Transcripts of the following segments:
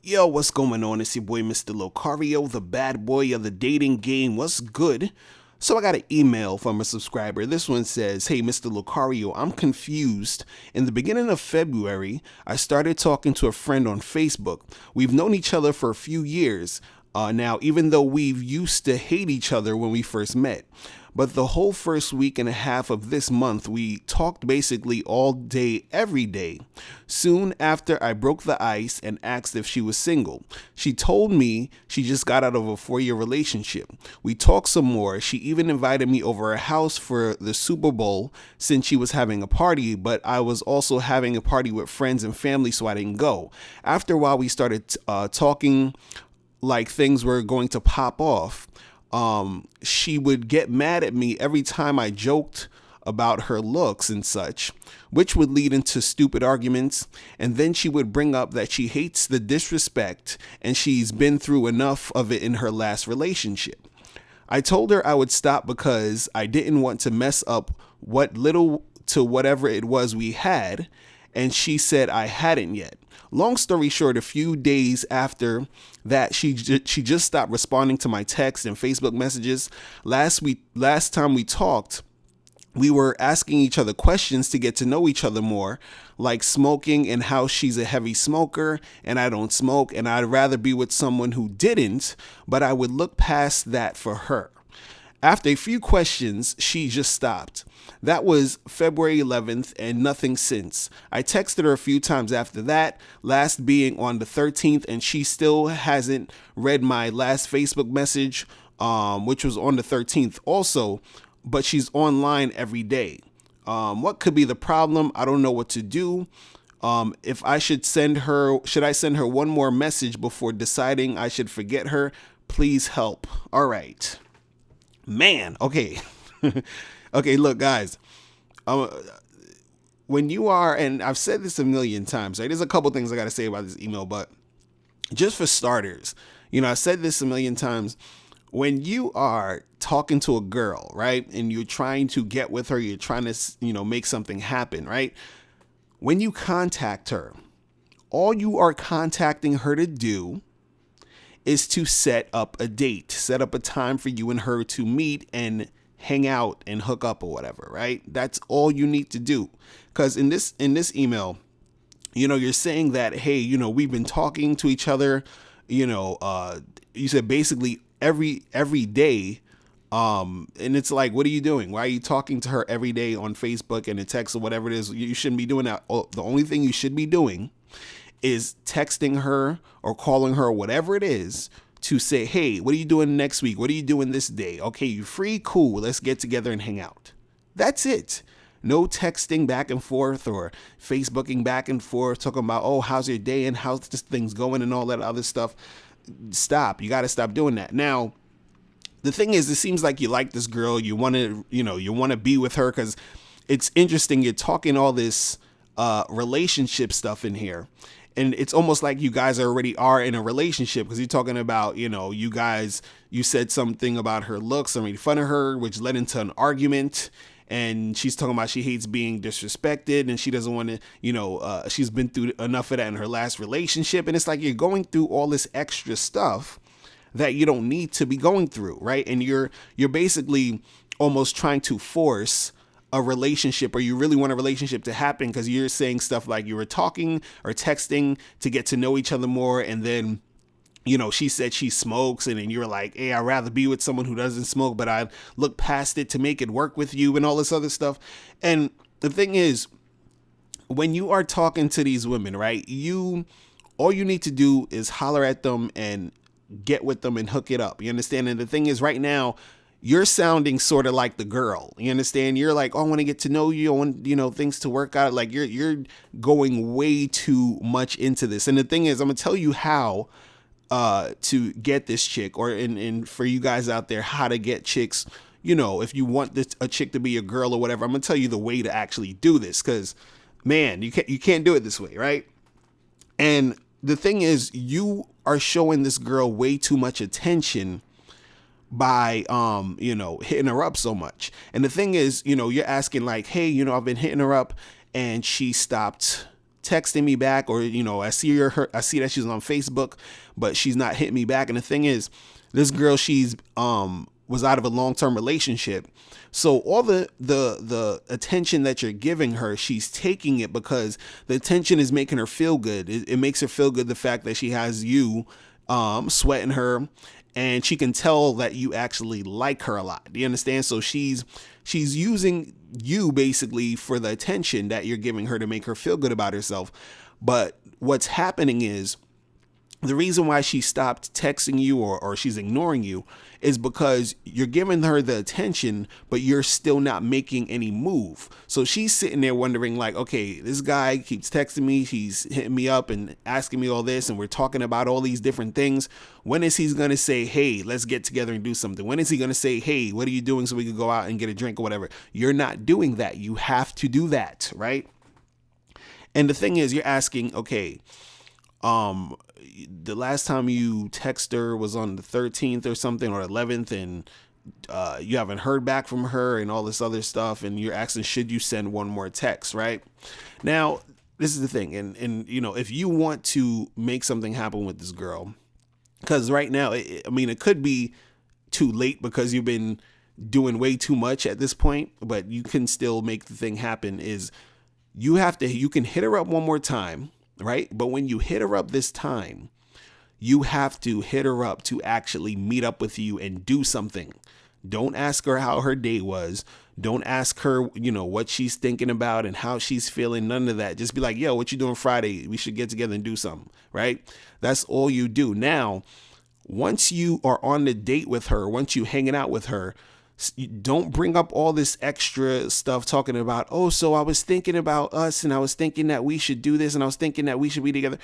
Yo, what's going on? It's your boy, Mr. Locario, the bad boy of the dating game. What's good? So I got an email from a subscriber. This one says, "Hey, Mr. Locario, I'm confused. In the beginning of February, I started talking to a friend on Facebook. We've known each other for a few years now, even though we used to hate each other when we first met. But the whole first week and a half of this month, we talked basically all day, every day. Soon after, I broke the ice and asked if she was single. She told me she just got out of a 4-year relationship. We talked some more. She even invited me over her house for the Super Bowl since she was having a party, but I was also having a party with friends and family, so I didn't go. After a while, we started talking like things were going to pop off. She would get mad at me every time I joked about her looks and such, which would lead into stupid arguments. And then she would bring up that she hates the disrespect and she's been through enough of it in her last relationship. I told her I would stop because I didn't want to mess up what little to whatever it was we had, and she said I hadn't yet. Long story short, a few days after that, she just stopped responding to my texts and Facebook messages. Last time we talked, we were asking each other questions to get to know each other more, like smoking and how she's a heavy smoker and I don't smoke and I'd rather be with someone who didn't, but I would look past that for her. After a few questions, she just stopped. That was February 11th and nothing since. I texted her a few times after that, last being on the 13th, and she still hasn't read my last Facebook message, which was on the 13th also, but she's online every day. What could be the problem? I don't know what to do. If I should I send her one more message before deciding I should forget her? Please help. All right. Man, okay. Okay, look, guys. When you are, and I've said this a million times, right? There's a couple things I got to say about this email, but just for starters, I said this a million times. When you are talking to a girl, right, and you're trying to get with her, you're trying to, make something happen, right? When you contact her, all you are contacting her to do is to set up a date, set up a time for you and her to meet and hang out and hook up or whatever, right? That's all you need to do. Because in this email, you're saying that, hey, we've been talking to each other, you said basically every day. And it's like, what are you doing? Why are you talking to her every day on Facebook and a text or whatever it is? You shouldn't be doing that. The only thing you should be doing is texting her or calling her, whatever it is, to say, hey, what are you doing next week? What are you doing this day? Okay, you free? Cool. Let's get together and hang out. That's it. No texting back and forth or Facebooking back and forth, talking about, oh, how's your day and how's this thing's going and all that other stuff. Stop. You got to stop doing that. Now, the thing is, it seems like you like this girl. You want to, you want to be with her because it's interesting. You're talking all this relationship stuff in here. And it's almost like you guys already are in a relationship because you're talking about, you said something about her looks and made fun of her, which led into an argument. And she's talking about she hates being disrespected and she doesn't want to, she's been through enough of that in her last relationship. And it's like you're going through all this extra stuff that you don't need to be going through, right? And you're basically almost trying to force a relationship, or you really want a relationship to happen because you're saying stuff like you were talking or texting to get to know each other more, and then she said she smokes, and then you're like, hey, I'd rather be with someone who doesn't smoke, but I look past it to make it work with you and all this other stuff. And the thing is, when you are talking to these women, right, all you need to do is holler at them and get with them and hook it up. You understand? And the thing is, right now, you're sounding sort of like the girl. You understand? You're like, oh, I want to get to know you. I want, things to work out. Like you're going way too much into this. And the thing is, I'm going to tell you how to get this chick, or and for you guys out there, how to get chicks. If you want a chick to be a girl or whatever, I'm going to tell you the way to actually do this. Because, man, you can't do it this way, right? And the thing is, you are showing this girl way too much attention by hitting her up so much. And the thing is, you're asking like, hey, I've been hitting her up and she stopped texting me back, or, I see I see that she's on Facebook, but she's not hitting me back. And the thing is, this girl, she's was out of a long-term relationship. So all the attention that you're giving her, she's taking it because the attention is making her feel good. It makes her feel good, the fact that she has you sweating her, and she can tell that you actually like her a lot. Do you understand? So she's using you basically for the attention that you're giving her to make her feel good about herself. But what's happening is, the reason why she stopped texting you, or she's ignoring you, is because you're giving her the attention, but you're still not making any move. So she's sitting there wondering, like, okay, this guy keeps texting me, he's hitting me up and asking me all this, and we're talking about all these different things. When is he going to say, hey, let's get together and do something? When is he going to say, hey, what are you doing so we can go out and get a drink or whatever? You're not doing that. You have to do that, right? And the thing is, you're asking, okay, the last time you text her was on the 13th or something, or 11th, and you haven't heard back from her and all this other stuff, and you're asking, should you send one more text, right? Now, this is the thing, and if you want to make something happen with this girl, because right now, it could be too late because you've been doing way too much at this point, but you can still make the thing happen. Is you can hit her up one more time, right? But when you hit her up this time, you have to hit her up to actually meet up with you and do something. Don't ask her how her day was. Don't ask her, what she's thinking about and how she's feeling. None of that. Just be like, yo, what you doing Friday? We should get together and do something, right? That's all you do. Now, once you are on the date with her, once you hanging out with her, don't bring up all this extra stuff talking about, oh, so I was thinking about us, and I was thinking that we should do this, and I was thinking that we should be together.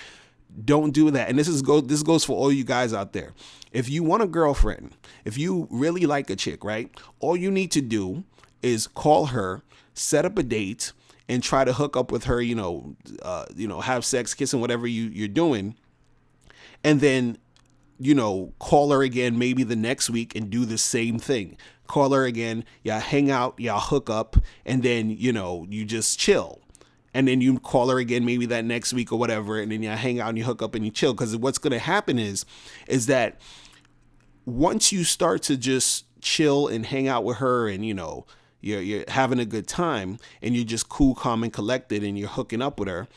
Don't do that. And this goes for all you guys out there. If you want a girlfriend, if you really like a chick, right, all you need to do is call her, set up a date, and try to hook up with her, have sex, kissing, whatever you're doing. And then, call her again maybe the next week and do the same thing. Call her again, y'all hang out, y'all hook up, and then, you just chill. And then you call her again maybe that next week or whatever, and then you hang out and you hook up and you chill. Because what's going to happen is that once you start to just chill and hang out with her, and you're having a good time, and you're just cool, calm, and collected, and you're hooking up with her,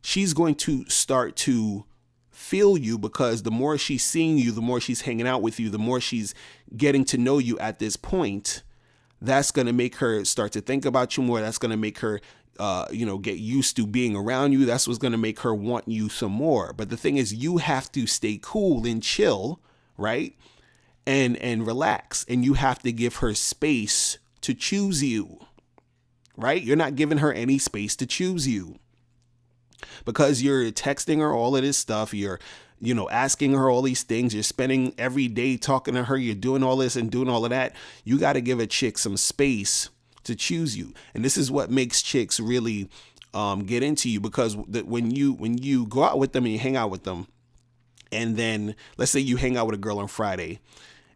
she's going to start to feel you, because the more she's seeing you, the more she's hanging out with you, the more she's getting to know you at this point. That's going to make her start to think about you more. That's going to make her get used to being around you. That's what's going to make her want you some more. But the thing is, you have to stay cool and chill, right? And relax. And you have to give her space to choose you, right? You're not giving her any space to choose you, because you're texting her all of this stuff. You're, asking her all these things. You're spending every day talking to her. You're doing all this and doing all of that. You got to give a chick some space to choose you. And this is what makes chicks really get into you, because when you go out with them and you hang out with them, and then let's say you hang out with a girl on Friday,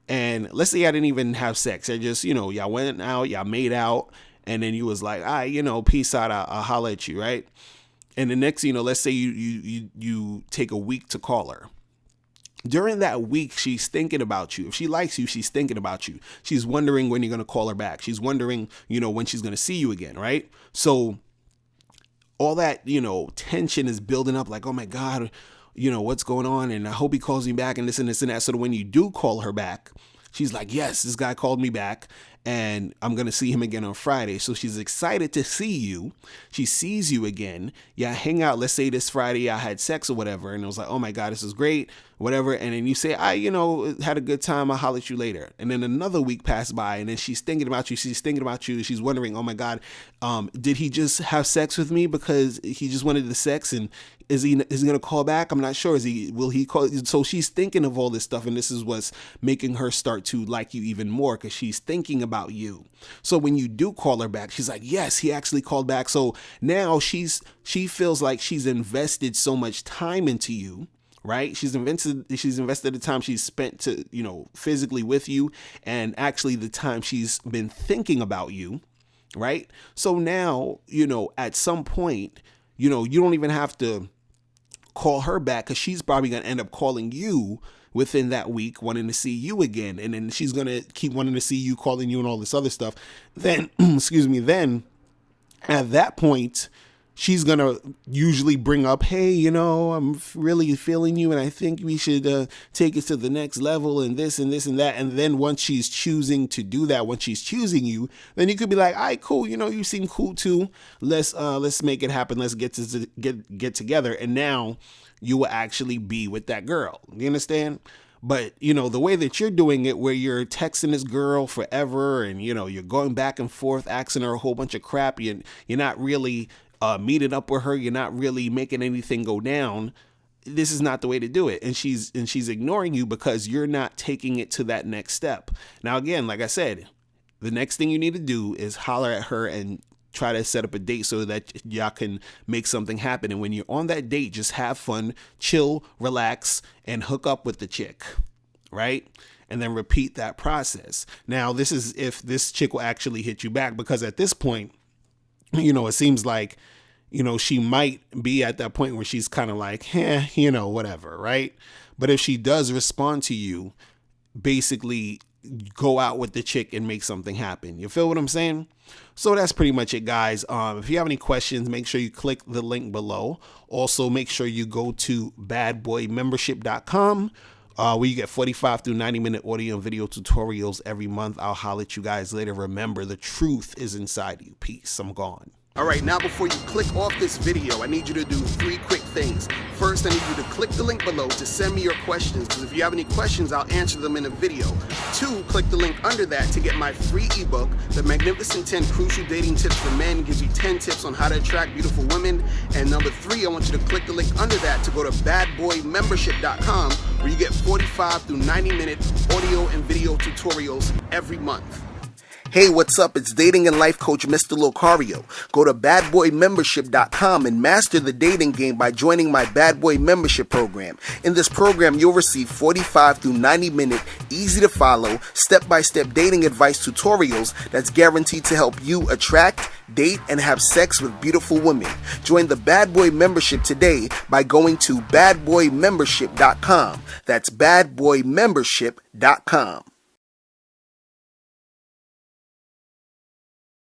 and let's say I didn't even have sex. I just, y'all went out, y'all made out, and then you was like, all right, peace out, I'll holler at you, right? And the next, let's say you take a week to call her. During that week, she's thinking about you. If she likes you, she's thinking about you. She's wondering when you're going to call her back. She's wondering, when she's going to see you again, right? So all that, tension is building up, like, oh my God, what's going on? And I hope he calls me back, and this and this and that. So that when you do call her back, she's like, yes, this guy called me back, and I'm going to see him again on Friday. So she's excited to see you. She sees you again. Yeah, hang out. Let's say this Friday I had sex or whatever. And it was like, oh my God, this is great, whatever. And then you say, I had a good time. I'll holler at you later. And then another week passed by, and then she's thinking about you. She's thinking about you. She's wondering, oh my God, did he just have sex with me because he just wanted the sex? And is he going to call back? I'm not sure. Will he call? So she's thinking of all this stuff. And this is what's making her start to like you even more, because she's thinking about you. So when you do call her back, she's like, yes, he actually called back. So now she feels like she's invested so much time into you, right? She's invested the time she's spent to, physically with you, and actually the time she's been thinking about you, right? So now, at some point, you know, you don't even have to call her back, because she's probably going to end up calling you within that week, wanting to see you again. And then she's going to keep wanting to see you, calling you and all this other stuff. Then, then at that point, she's going to usually bring up, hey, you know, I'm really feeling you and I think we should take it to the next level and this and this and that. And then once she's choosing to do that, once she's choosing you, then you could be like, all right, cool. You know, you seem cool too. Let's make it happen. Let's get together. And now you will actually be with that girl. You understand? But, you know, the way that you're doing it, where you're texting this girl forever and, you know, you're going back and forth, asking her a whole bunch of crap. You're not really meeting up with her. You're not really making anything go down. This is not the way to do it. And she's ignoring you because you're not taking it to that next step. Now, again, like I said, the next thing you need to do is holler at her and try to set up a date so that y'all can make something happen. And when you're on that date, just have fun, chill, relax, and hook up with the chick, right? And then repeat that process. Now, this is if this chick will actually hit you back, because at this point, you know, it seems like, you know, she might be at that point where she's kind of like, you know, whatever, right? But if she does respond to you, basically go out with the chick and make something happen. You feel what I'm saying? So that's pretty much it, guys. If you have any questions, make sure you click the link below. Also, make sure you go to badboymembership.com, where you get 45 through 90-minute audio and video tutorials every month. I'll holler at you guys later. Remember, the truth is inside you. Peace. I'm gone. All right, now before you click off this video, I need you to do 3 quick things. First, I need you to click the link below to send me your questions, because if you have any questions, I'll answer them in a video. 2, click the link under that to get my free ebook, The Magnificent 10 Crucial Dating Tips for Men. It gives you 10 tips on how to attract beautiful women. And number 3, I want you to click the link under that to go to badboymembership.com, where you get 45 through 90-minute audio and video tutorials every month. Hey, what's up? It's dating and life coach Mr. Locario. Go to badboymembership.com and master the dating game by joining my Bad Boy Membership program. In this program, you'll receive 45 through 90-minute, easy-to-follow, step-by-step dating advice tutorials that's guaranteed to help you attract, date, and have sex with beautiful women. Join the Bad Boy Membership today by going to badboymembership.com. That's badboymembership.com.